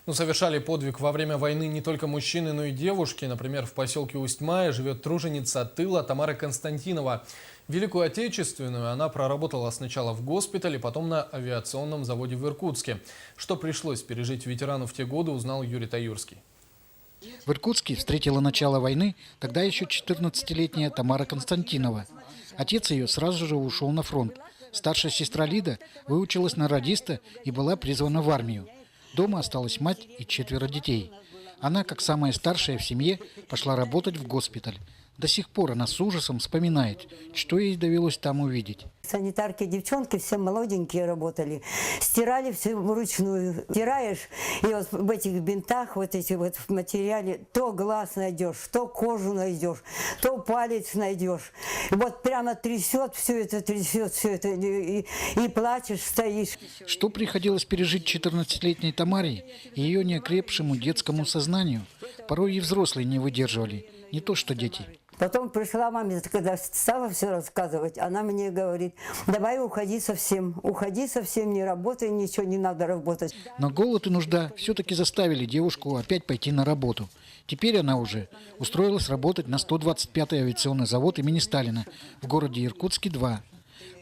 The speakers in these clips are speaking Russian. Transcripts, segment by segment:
Ну, совершали подвиг во время войны не только мужчины, но и девушки. Например, в поселке Усть-Мая живет труженица тыла Тамара Константинова. Великую Отечественную она проработала сначала в госпитале, потом на авиационном заводе в Иркутске. Что пришлось пережить ветерану в те годы, узнал Юрий Таюрский. В Иркутске встретила начало войны тогда еще 14-летняя Тамара Константинова. Отец ее сразу же ушел на фронт. Старшая сестра Лида выучилась на радиста и была призвана в армию. Дома осталась мать и 4 детей. Она, как самая старшая в семье, пошла работать в госпиталь. До сих пор она с ужасом вспоминает, что ей довелось там увидеть. Санитарки, девчонки, все молоденькие работали. Стирали все вручную. Стираешь, и вот в этих бинтах, вот эти вот в материале, то глаз найдешь, то кожу найдешь, то палец найдешь. И вот прямо трясет, все это, и плачешь, стоишь. Что приходилось пережить 14-летней Тамаре и ее неокрепшему детскому сознанию, порой и взрослые не выдерживали, не то что дети. Потом пришла маме, когда стала все рассказывать, она мне говорит: давай уходи совсем, не работай, ничего не надо работать. Но голод и нужда все-таки заставили девушку опять пойти на работу. Теперь она уже устроилась работать на 125-й авиационный завод имени Сталина в городе Иркутске 2,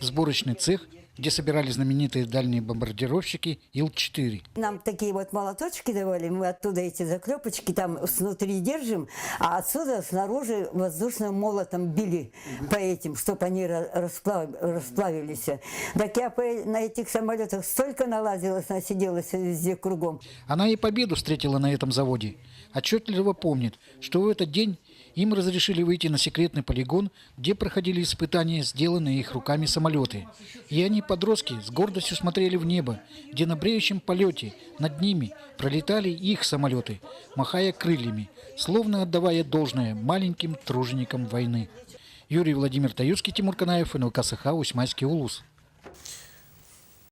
в сборочный цех, где собирали знаменитые дальние бомбардировщики Ил-4. Нам такие вот молоточки давали, мы оттуда эти заклепочки там снутри держим, а отсюда снаружи воздушным молотом били по этим, чтобы они расплавились. Так я на этих самолетах столько налазилась, насиделась везде кругом. Она и победу встретила на этом заводе. Отчетливо помнит, что в этот день им разрешили выйти на секретный полигон, где проходили испытания, сделанные их руками самолеты. И они, подростки, с гордостью смотрели в небо, где на бреющем полете над ними пролетали их самолеты, махая крыльями, словно отдавая должное маленьким труженикам войны. Юрий Владимир Таюрский, Тимур Канаев, НЛК СХ, Усть-Майский улус.